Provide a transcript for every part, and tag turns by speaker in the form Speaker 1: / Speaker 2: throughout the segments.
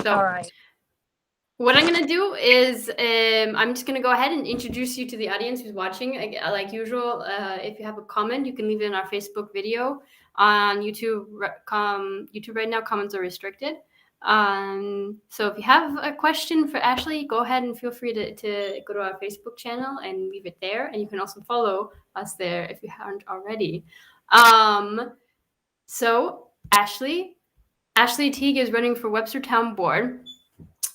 Speaker 1: So
Speaker 2: All right.
Speaker 1: what I'm going to do is I'm just going to go ahead and introduce you to the audience who's watching. Like usual, if you have a comment, you can leave it in our Facebook video. On YouTube, YouTube right now, comments are restricted. So if you have a question for Ashley, go ahead and feel free to go to our Facebook channel and leave it there. And you can also follow us there if you haven't already. So Ashley Teague is running for Webster Town Board.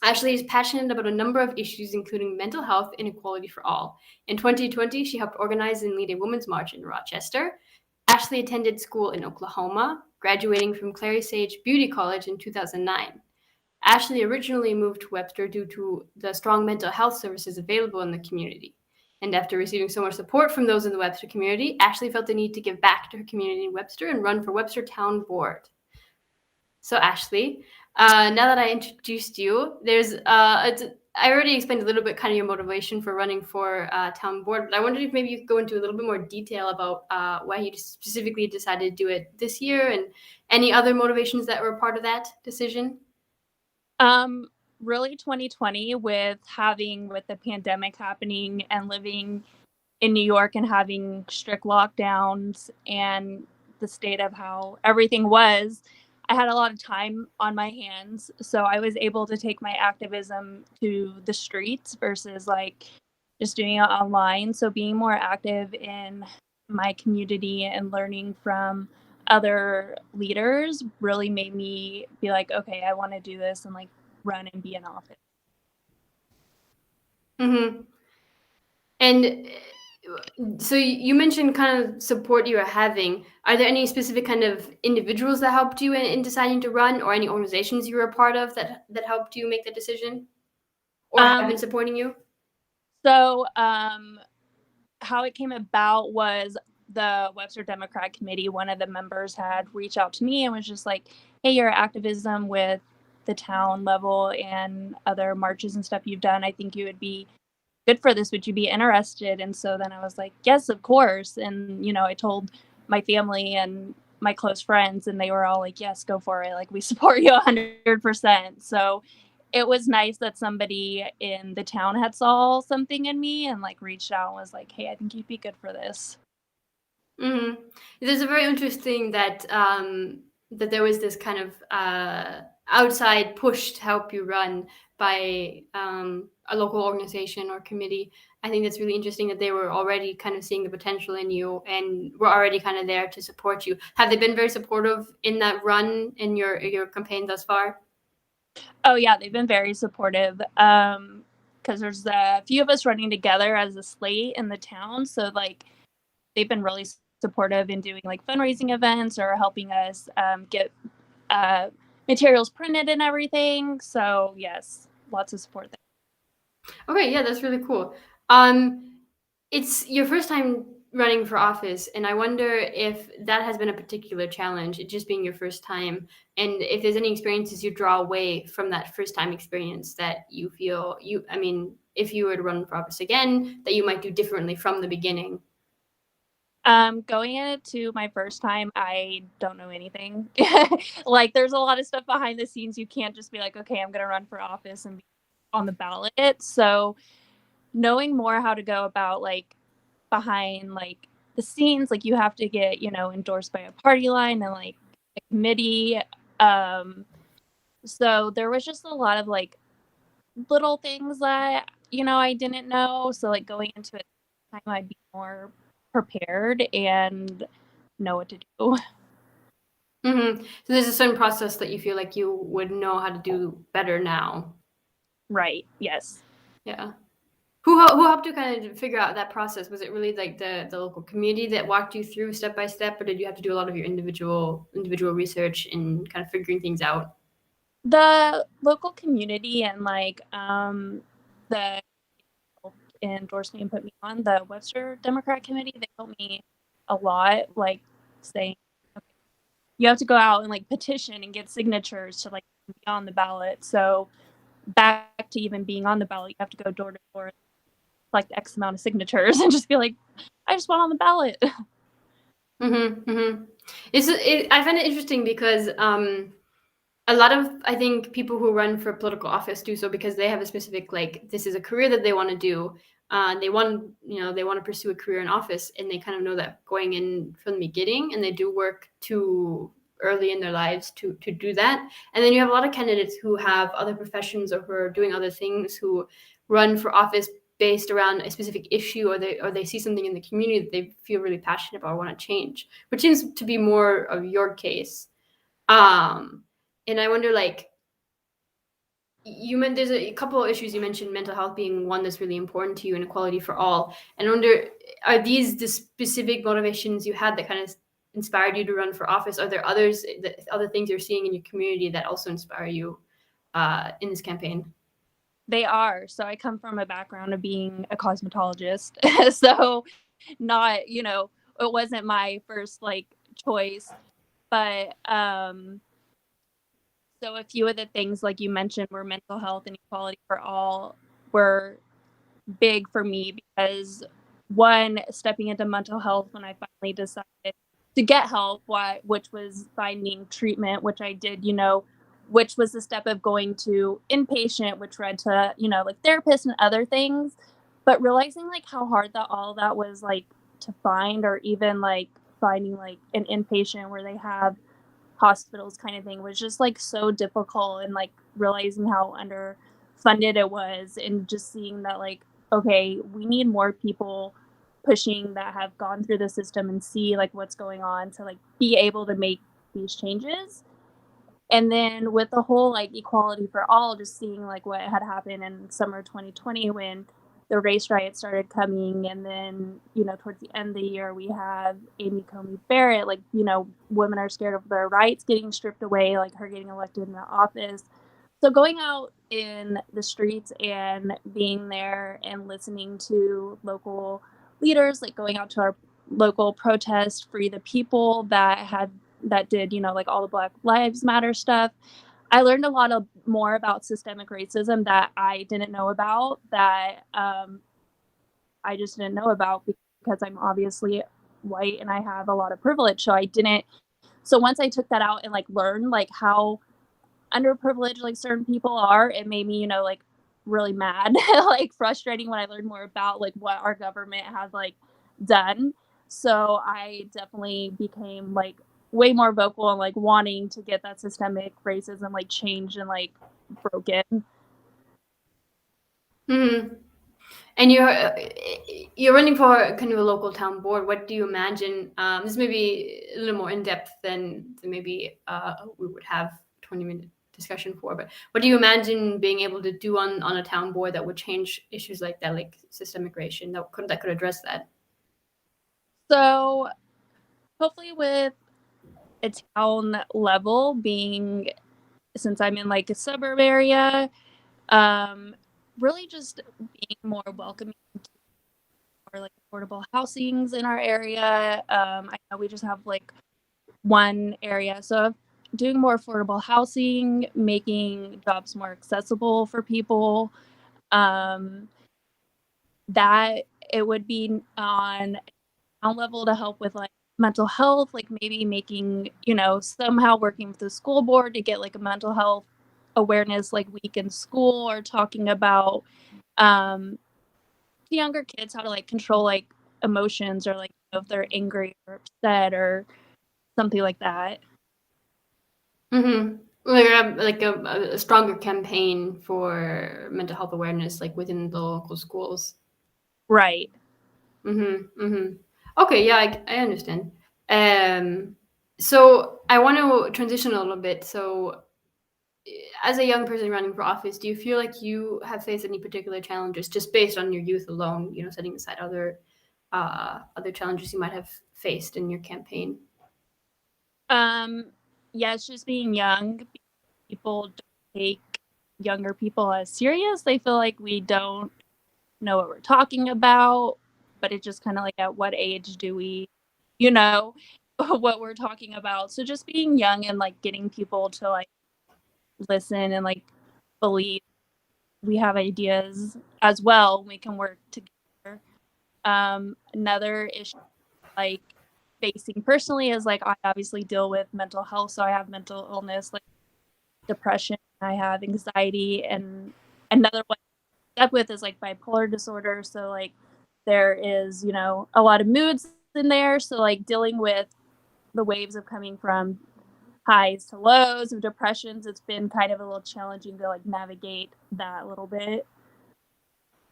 Speaker 1: Ashley is passionate about a number of issues, including mental health and equality for all. In 2020, she helped organize and lead a women's march in Rochester. Ashley attended school in Oklahoma, graduating from Clary Sage Beauty College in 2009. Ashley originally moved to Webster due to the strong mental health services available in the community. And after receiving so much support from those in the Webster community, Ashley felt the need to give back to her community in Webster and run for Webster Town Board. So Ashley, now that I introduced you, I already explained a little bit kind of your motivation for running for town board, but I wondered if maybe you could go into a little bit more detail about why you specifically decided to do it this year and any other motivations that were part of that decision.
Speaker 2: Really 2020 with the pandemic happening and living in New York and having strict lockdowns and the state of how everything was, I had a lot of time on my hands. So I was able to take my activism to the streets versus like just doing it online. So being more active in my community and learning from other leaders really made me be like, okay, I want to do this and like run and be in office.
Speaker 1: Mm-hmm. And so you mentioned kind of support you were having. Are there any specific kind of individuals that helped you in deciding to run, or any organizations you were a part of that helped you make the decision, or have been supporting you?
Speaker 2: So how it came about was the Webster Democrat Committee. One of the members had reached out to me and was just like, hey, your activism with the town level and other marches and stuff you've done, I think you would be good for this. Would you be interested? And so then I was like, yes, of course. And, you know, I told my family and my close friends, and they were all like, yes, go for it. Like, we support you 100%. So it was nice that somebody in the town had saw something in me and like reached out and was like, hey, I think you'd be good for this.
Speaker 1: Mm-hmm. There's a very interesting that that there was this kind of outside push to help you run by a local organization or committee. I think that's really interesting that they were already kind of seeing the potential in you and were already kind of there to support you. Have they been very supportive in that run in your campaign thus far?
Speaker 2: Oh yeah, they've been very supportive. Because there's a few of us running together as a slate in the town, so like they've been really supportive in doing like fundraising events or helping us get materials printed and everything. So yes, lots of support there.
Speaker 1: Okay, yeah, that's really cool. It's your first time running for office, and I wonder if that has been a particular challenge, it just being your first time, and if there's any experiences you draw away from that first time experience that you feel if you were to run for office again, that you might do differently from the beginning.
Speaker 2: Going into my first time, I don't know anything. Like, there's a lot of stuff behind the scenes. You can't just be like, okay, I'm going to run for office and be on the ballot. So knowing more how to go about like behind like the scenes, like you have to get, you know, endorsed by a party line and like a committee. So there was just a lot of like little things that, you know, I didn't know. So like going into it, I'd be more prepared and know what to do.
Speaker 1: Mm-hmm. So there's a certain process that you feel like you would know how to do better now.
Speaker 2: Right. Yes.
Speaker 1: Yeah. Who helped you kind of figure out that process? Was it really like the local community that walked you through step by step, or did you have to do a lot of your individual research and kind of figuring things out?
Speaker 2: The local community and like the endorsed me and put me on the Webster Democrat Committee. They helped me a lot, like saying, okay, you have to go out and like petition and get signatures to like be on the ballot. So back to even being on the ballot, you have to go door to door, collect X amount of signatures, and just be like, I just want on the ballot.
Speaker 1: Mm-hmm, mm-hmm. I find it interesting because a lot of, I think, people who run for political office do so because they have a specific, like, this is a career that they want to do. They want, they want to pursue a career in office, and they kind of know that going in from the beginning, and they do work too early in their lives to do that. And then you have a lot of candidates who have other professions or who are doing other things, who run for office based around a specific issue, or they see something in the community that they feel really passionate about or want to change, which seems to be more of your case. And I wonder, like, you meant there's a couple of issues. You mentioned mental health being one that's really important to you, and equality for all. And I wonder, are these the specific motivations you had that kind of inspired you to run for office? Are there other things you're seeing in your community that also inspire you in this campaign?
Speaker 2: They are. So I come from a background of being a cosmetologist. So not, it wasn't my first like choice, but so a few of the things like you mentioned were mental health and equality for all were big for me because one, stepping into mental health when I finally decided to get help, which was finding treatment, which I did, which was the step of going to inpatient, which led to, like therapists and other things. But realizing like how hard that all that was like to find, or even like finding like an inpatient where they have hospitals kind of thing, was just like so difficult, and like realizing how underfunded it was, and just seeing that like, okay, we need more people pushing that have gone through the system and see like what's going on to like be able to make these changes. And then with the whole like equality for all, just seeing like what had happened in summer 2020 when the race riots started coming, and then towards the end of the year we have Amy Coney Barrett, like women are scared of their rights getting stripped away, like her getting elected in the office. So going out in the streets and being there and listening to local leaders, like going out to our local protest, Free the People, that did, like all the Black Lives Matter stuff. I learned a lot more about systemic racism that I didn't know about, that I just didn't know about because I'm obviously white and I have a lot of privilege. So I didn't. So once I took that out and like learned like how underprivileged like certain people are, it made me, like really mad, like frustrating when I learned more about like what our government has like done. So I definitely became like way more vocal and like wanting to get that systemic racism like changed and like broken.
Speaker 1: Mm-hmm. And you're running for kind of a local town board. What do you imagine? This may be a little more in depth than maybe we would have 20-minute discussion for. But what do you imagine being able to do on a town board that would change issues like that, like systemic racism, that could address that?
Speaker 2: So hopefully with a town level, being, since I'm in like a suburb area, really just being more welcoming to more like affordable housings in our area. I know we just have like one area, so doing more affordable housing, making jobs more accessible for people. Um, that it would be on town level to help with like mental health, like maybe making, somehow working with the school board to get like a mental health awareness like week in school, or talking about um to younger kids how to like control like emotions, or like if they're angry or upset or something like that.
Speaker 1: Mm-hmm. Like a stronger campaign for mental health awareness, like within the local schools.
Speaker 2: Right.
Speaker 1: Mm-hmm. Mm-hmm. Okay, yeah, I understand. So I want to transition a little bit. So, as a young person running for office, do you feel like you have faced any particular challenges just based on your youth alone? Setting aside other challenges you might have faced in your campaign.
Speaker 2: um yeah, it's just being young. People don't take younger people as serious. They feel like we don't know what we're talking about, but it's just kind of like, at what age do we, you know what we're talking about? So just being young and like getting people to like listen and like believe we have ideas as well, we can work together. Another issue like facing personally is like, I obviously deal with mental health, so I have mental illness like depression, I have anxiety, and another one I end up with is like bipolar disorder. So like there is, a lot of moods in there. So like dealing with the waves of coming from highs to lows of depressions, it's been kind of a little challenging to like navigate that a little bit.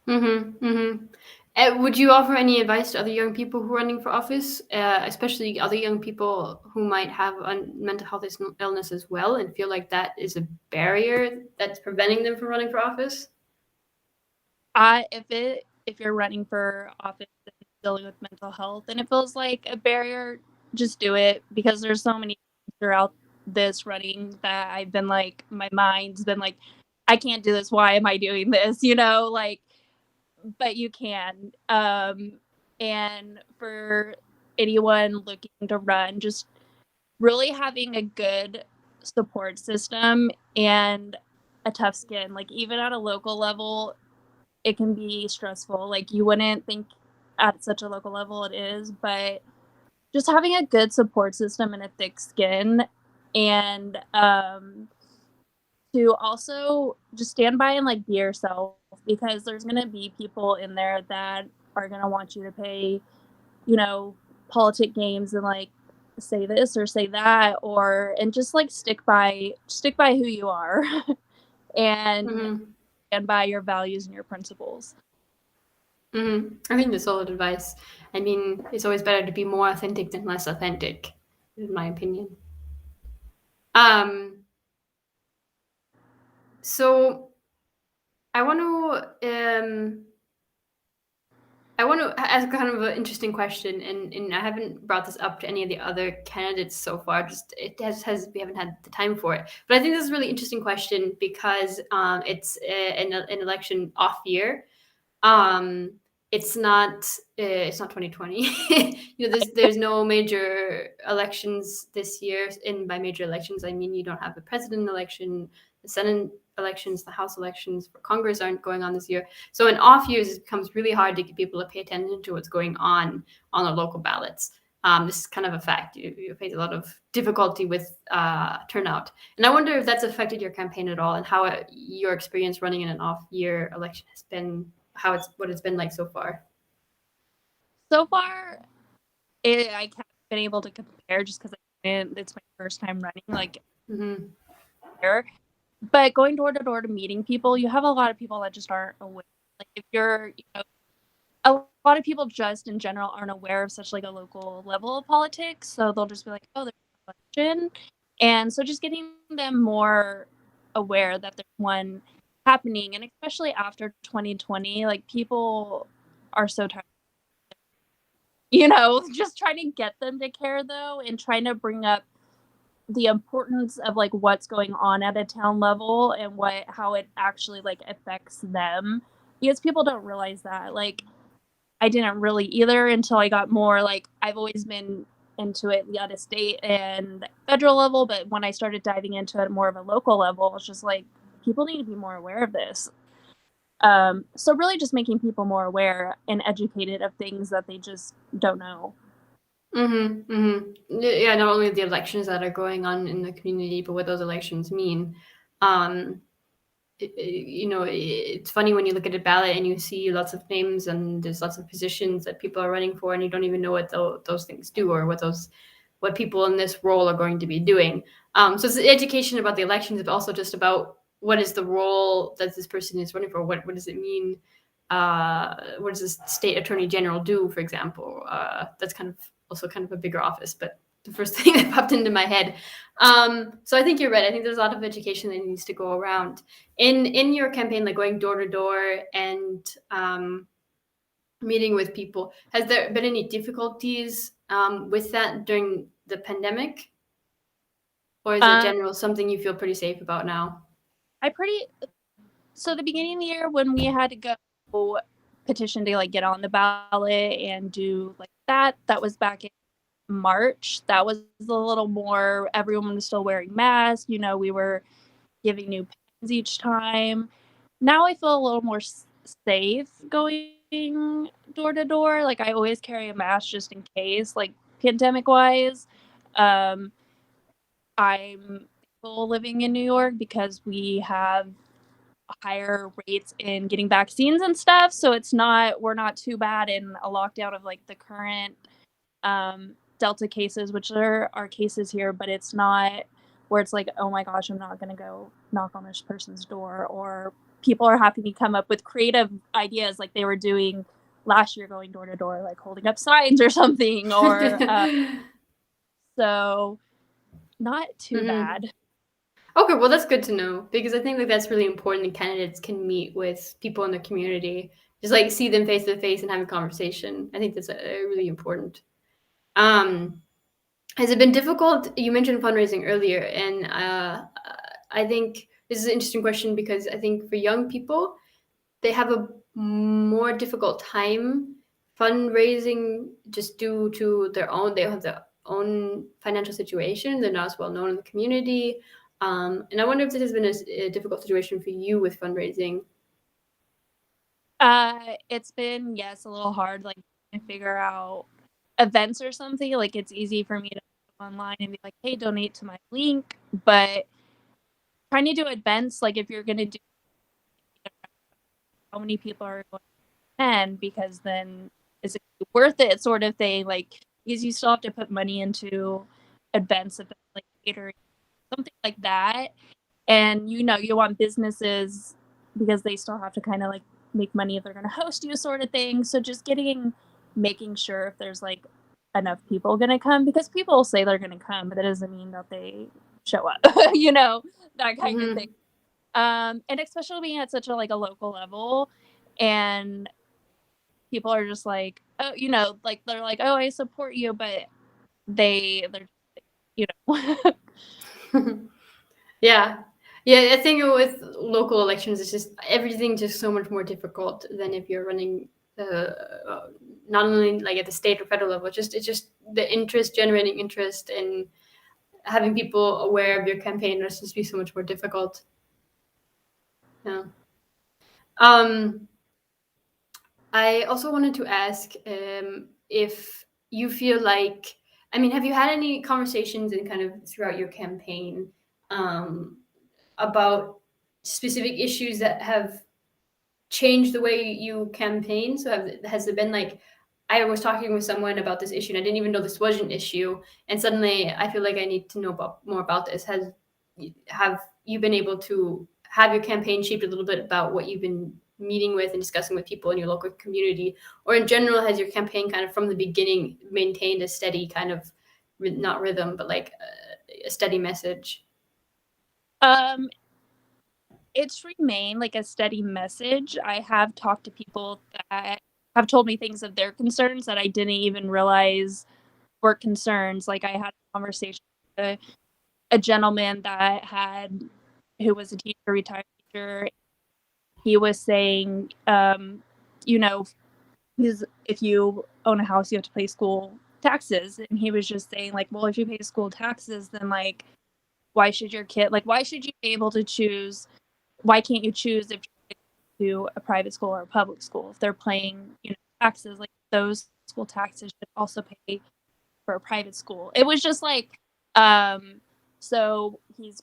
Speaker 1: Would you offer any advice to other young people who are running for office, especially other young people who might have mental health illness as well, and feel like that is a barrier that's preventing them from running for office?
Speaker 2: If you're running for office and dealing with mental health and it feels like a barrier, just do it, because there's so many throughout this running that I've been like, my mind's been like, I can't do this. Why am I doing this? Like, but you can. And for anyone looking to run, just really having a good support system and a tough skin. Like even at a local level, it can be stressful. Like you wouldn't think at such a local level it is, but just having a good support system and a thick skin, and to also just stand by and like be yourself, because there's going to be people in there that are going to want you to pay, politic games and like say this or say that, and just like stick by who you are and stand by your values and your principles.
Speaker 1: I think that's solid advice. I mean, it's always better to be more authentic than less authentic, in my opinion. So I want to ask kind of an interesting question, and I haven't brought this up to any of the other candidates so far. Just we haven't had the time for it. But I think this is a really interesting question because it's an election off year. Um, it's not 2020. There's no major elections this year, and by major elections I mean you don't have the president election, the Senate elections, the House elections for Congress aren't going on this year. So in off years it becomes really hard to get people to pay attention to what's going on the local ballots. This is kind of a fact. You face a lot of difficulty with turnout, and I wonder if that's affected your campaign at all, and how your experience running in an off-year election has been, what it's been like so far.
Speaker 2: So far, I haven't been able to compare just because it's my first time running, like, here. But going door to door to meeting people, you have a lot of people that just aren't aware. Like if you're, a lot of people just in general aren't aware of such like a local level of politics. So they'll just be like, oh, there's an election. And so just getting them more aware that there's one happening. And especially after 2020, like people are so tired. Just trying to get them to care though, and trying to bring up the importance of like what's going on at a town level and how it actually like affects them, because people don't realize that. Like I didn't really either until I got more, like I've always been into it at a state and federal level, but when I started diving into it more of a local level, it's just like people need to be more aware of this. So really just making people more aware and educated of things that they just don't know.
Speaker 1: Yeah, not only the elections that are going on in the community, but what those elections mean. It's funny when you look at a ballot and you see lots of names and there's lots of positions that people are running for, and you don't even know what those things do, or what people in this role are going to be doing. So it's education about the elections, but also just about what is the role that this person is running for. What does it mean? What does the state attorney general do, for example? That's kind of a bigger office, but the first thing that popped into my head. So I think you're right. I think there's a lot of education that needs to go around in your campaign, like going door to door and meeting with people. Has there been any difficulties with that during the pandemic, or is it general something you feel pretty safe about now?
Speaker 2: So the beginning of the year when we had to go petition to like get on the ballot and do like that was back in March. That was a little more, everyone was still wearing masks, we were giving new pens each time. Now I feel a little more safe going door to door. Like I always carry a mask just in case, like pandemic wise. I'm people living in New York because we have higher rates in getting vaccines and stuff. So we're not too bad in a lockdown of like the current Delta cases, which are our cases here, but it's not where it's like, oh my gosh, I'm not going to go knock on this person's door, or people are having to come up with creative ideas like they were doing last year, going door to door, like holding up signs or something, or so not too bad.
Speaker 1: Okay, well, that's good to know, because I think that that's really important that candidates can meet with people in the community, just like see them face to face and have a conversation. I think that's really important. Has it been difficult? You mentioned fundraising earlier, and I think this is an interesting question, because I think for young people, they have a more difficult time fundraising just due to they have their own financial situation. They're not as well known in the community. And I wonder if this has been a difficult situation for you with fundraising.
Speaker 2: It's been, yes, a little hard, like to figure out events or something. Like it's easy for me to go online and be like, hey, donate to my link, but trying to do events, like if you're going to do, how many people are going to attend, because then is it worth it, sort of thing, like, because you still have to put money into events, like catering, something like that. And you want businesses, because they still have to kind of like make money if they're going to host you, sort of thing. So just making sure if there's like enough people going to come, because people say they're going to come, but that doesn't mean that they show up, that kind of thing. And especially being at such a like a local level, and people are just like, oh, like they're like, oh, I support you, but they're
Speaker 1: Yeah. I think with local elections, it's just everything just so much more difficult than if you're running not only like at the state or federal level. It's just the generating interest, and having people aware of your campaign must just be so much more difficult. Yeah. I also wanted to ask if you feel like, I mean, have you had any conversations and kind of throughout your campaign about specific issues that have changed the way you campaign? So has there been like, I was talking with someone about this issue and I didn't even know this was an issue, and suddenly I feel like I need to know more about this. Have you been able to have your campaign shaped a little bit about what you've been meeting with and discussing with people in your local community, or in general has your campaign kind of from the beginning maintained a steady kind of, not rhythm, but like a steady message?
Speaker 2: It's remained like a steady message. I have talked to people that have told me things of their concerns that I didn't even realize were concerns. Like I had a conversation with a gentleman who was a teacher, retired teacher. He was saying, because if you own a house, you have to pay school taxes. And he was just saying, like, well, if you pay school taxes, then like, why should you be able to choose? Why can't you choose if you're to a private school or a public school? If they're paying, taxes, like those school taxes should also pay for a private school. It was just like, so he's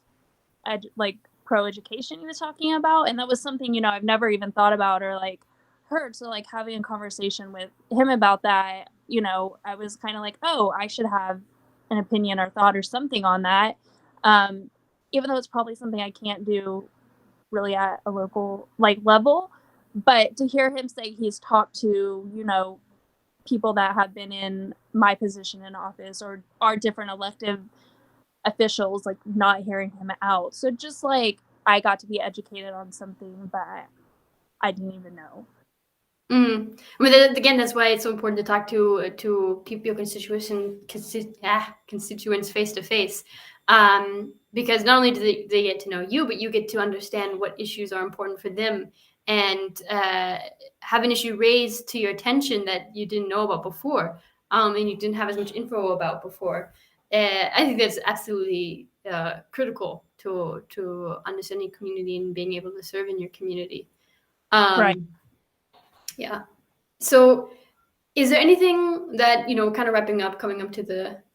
Speaker 2: like pro education he was talking about, and that was something I've never even thought about or like heard. So like having a conversation with him about that, I was kind of like, oh, I should have an opinion or thought or something on that, even though it's probably something I can't do really at a local like level. But to hear him say he's talked to people that have been in my position in office or are different elective officials, like not hearing him out. So just like I got to be educated on something that I didn't even know.
Speaker 1: I mean, again, that's why it's so important to talk to people, your constituents face to face, because not only do they get to know you, but you get to understand what issues are important for them, and have an issue raised to your attention that you didn't know about before, and you didn't have as much info about before. I think that's absolutely critical to understanding community and being able to serve in your community.
Speaker 2: Right.
Speaker 1: Yeah. So is there anything that, kind of wrapping up, coming up to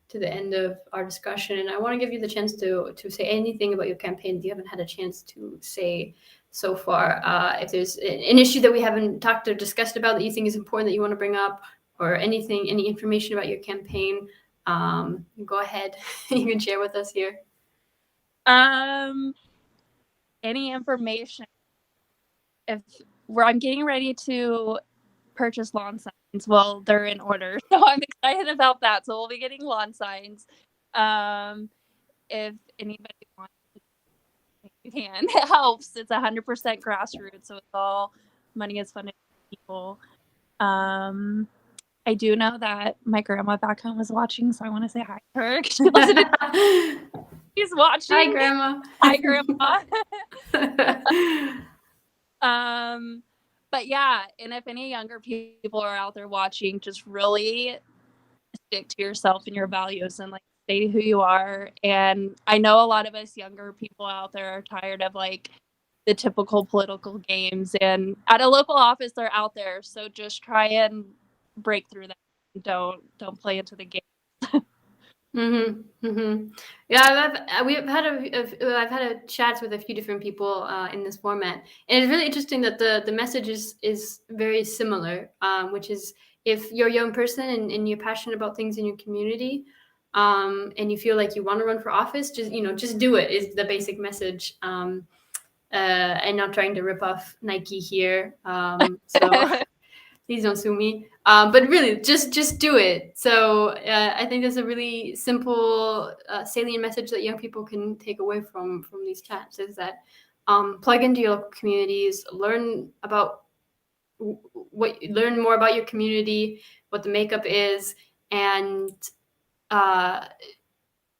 Speaker 1: to the end of our discussion, and I want to give you the chance to say anything about your campaign that you haven't had a chance to say so far. If there's an issue that we haven't talked or discussed about that you think is important that you want to bring up, or anything, any information about your campaign, go ahead. You can share with us here.
Speaker 2: Any information? I'm getting ready to purchase lawn signs. Well, they're in order, so I'm excited about that. So we'll be getting lawn signs. If anybody wants to, you can. It helps. It's 100% grassroots, so it's all money is funded by people. I do know that my grandma back home was watching, so I want to say hi to her. She's watching.
Speaker 1: Hi, Grandma.
Speaker 2: Hi, Grandma. But yeah, and if any younger people are out there watching, just really stick to yourself and your values and like stay who you are. And I know a lot of us younger people out there are tired of like the typical political games, and at a local office they're out there. So just try and break through that. Don't play into the game.
Speaker 1: Yeah, I've had a chats with a few different people in this format, and it's really interesting that the message is very similar, which is if you're a young person and you're passionate about things in your community, and you feel like you want to run for office, just do it is the basic message. And not trying to rip off Nike here, so. Please don't sue me. But really, just do it. So I think there's a really simple, salient message that young people can take away from these chats is that plug into your local communities, learn more about your community, what the makeup is, and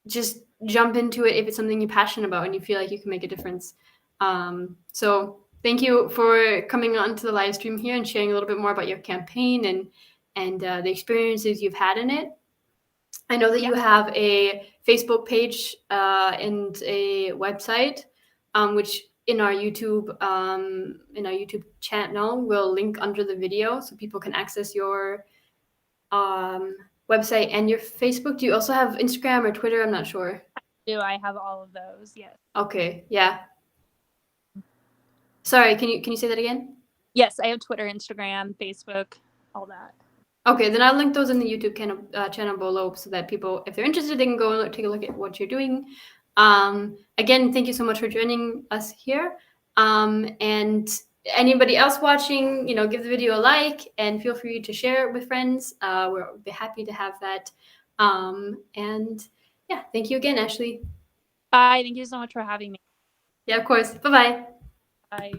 Speaker 1: just jump into it if it's something you're passionate about and you feel like you can make a difference. So thank you for coming on to the live stream here and sharing a little bit more about your campaign and the experiences you've had in it. I know that you have a Facebook page and a website, which in our YouTube channel we'll link under the video so people can access your website and your Facebook. Do you also have Instagram or Twitter? I'm not sure.
Speaker 2: I have all of those? Yes.
Speaker 1: Okay. Yeah. Sorry. Can you say that again?
Speaker 2: Yes, I have Twitter, Instagram, Facebook, all that.
Speaker 1: Okay, then I'll link those in the YouTube channel below so that people, if they're interested, they can go and take a look at what you're doing. Again, thank you so much for joining us here. And anybody else watching, give the video a like and feel free to share it with friends. We'll be happy to have that. And yeah, thank you again, Ashley.
Speaker 2: Bye. Thank you so much for having me.
Speaker 1: Yeah, of course. Bye-bye.
Speaker 2: Bye.